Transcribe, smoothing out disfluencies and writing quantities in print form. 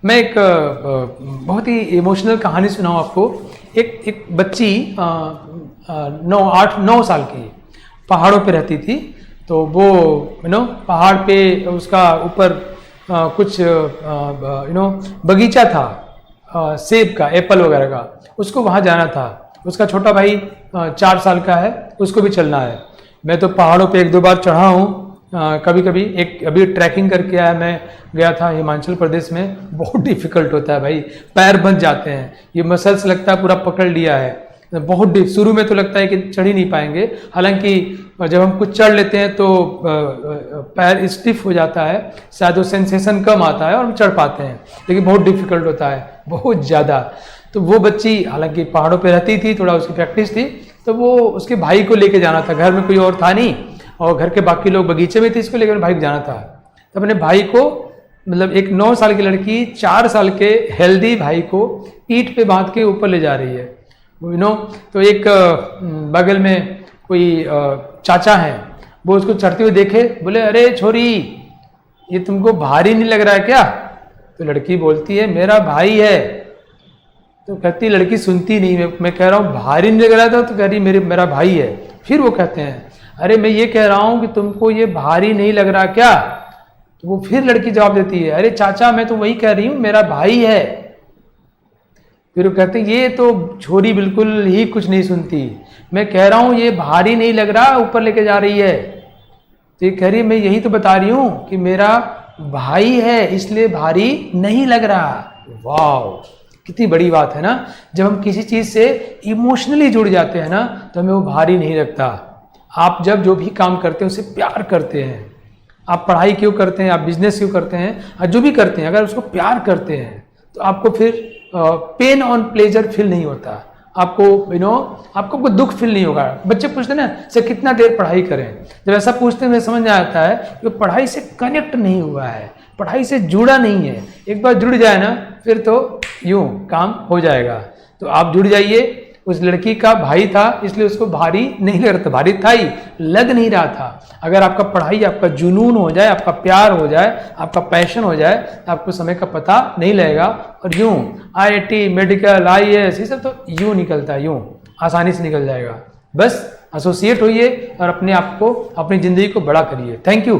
मैं एक बहुत ही इमोशनल कहानी सुनाऊँ आपको। एक बच्ची 9 साल की पहाड़ों पे रहती थी। तो वो पहाड़ पे उसका ऊपर कुछ बगीचा था सेब का, एप्पल वगैरह का। उसको वहाँ जाना था। उसका छोटा भाई 4 साल का है, उसको भी चलना है। मैं तो पहाड़ों पे 1-2 बार चढ़ा हूँ। कभी कभी एक अभी ट्रैकिंग करके आया, मैं गया था हिमाचल प्रदेश में। बहुत डिफिकल्ट होता है भाई, पैर बंध जाते हैं, ये मसल्स लगता है पूरा पकड़ लिया है। बहुत शुरू में तो लगता है कि चढ़ ही नहीं पाएंगे, हालांकि जब हम कुछ चढ़ लेते हैं तो पैर स्टिफ हो जाता है, शायद वो सेंसेशन कम आता है और हम चढ़ पाते हैं, लेकिन बहुत डिफिकल्ट होता है, बहुत ज़्यादा। तो वो बच्ची हालांकि पहाड़ों पे रहती थी, थोड़ा उसकी प्रैक्टिस थी, तो वो उसके भाई को लेके जाना था। घर में कोई और था नहीं और घर के बाकी लोग बगीचे में थे, इसको लेकर भाई को जाना था। तो अपने भाई को, मतलब एक 9 साल की लड़की 4 साल के हेल्दी भाई को पीठ पे बांध के ऊपर ले जा रही है। तो एक बगल में कोई चाचा हैं, वो उसको चढ़ते हुए देखे, बोले अरे छोरी, ये तुमको भारी नहीं लग रहा है क्या? तो लड़की बोलती है मेरा भाई है। तो कहती लड़की सुनती नहीं, मैं कह रहा हूँ भारी नहीं लग रहा था, तो कह रही मेरा भाई है। फिर वो कहते हैं अरे मैं ये कह रहा हूँ कि तुमको ये भारी नहीं लग रहा क्या? तो वो फिर लड़की जवाब देती है अरे चाचा मैं तो वही कह रही हूँ, मेरा भाई है। फिर वो कहते हैं ये तो छोरी बिल्कुल ही कुछ नहीं सुनती, मैं कह रहा हूँ ये भारी नहीं लग रहा, ऊपर लेके जा रही है। तो ये कह रही है मैं यही तो बता रही हूँ कि मेरा भाई है इसलिए भारी नहीं लग रहा। वाह, कितनी बड़ी बात है ना। जब हम किसी चीज से इमोशनली जुड़ जाते हैं ना, तो हमें वो भारी नहीं लगता। आप जब जो भी काम करते हैं उसे प्यार करते हैं, आप पढ़ाई क्यों करते हैं, आप बिजनेस क्यों करते हैं, जो भी करते हैं, अगर उसको प्यार करते हैं तो आपको फिर पेन ऑन प्लेजर फील नहीं होता। आपको आपको कोई दुख फील नहीं होगा। बच्चे पूछते हैं ना सर कितना देर पढ़ाई करें, जब ऐसा पूछते हैं समझ में आता है कि पढ़ाई से कनेक्ट नहीं हुआ है, पढ़ाई से जुड़ा नहीं है। एक बार जुड़ जाए ना फिर तो यूं काम हो जाएगा। तो आप जुड़ जाइए। उस लड़की का भाई था इसलिए उसको भारी नहीं लग रहा था, भारी था ही, लग नहीं रहा था। अगर आपका पढ़ाई आपका जुनून हो जाए, आपका प्यार हो जाए, आपका पैशन हो जाए, तो आपको समय का पता नहीं लगेगा। और यूं IIT, मेडिकल, IAS ये सब तो यूं निकलता है, यूं आसानी से निकल जाएगा। बस एसोसिएट होइए और अपने आप को, अपनी जिंदगी को बड़ा करिए। Thank you.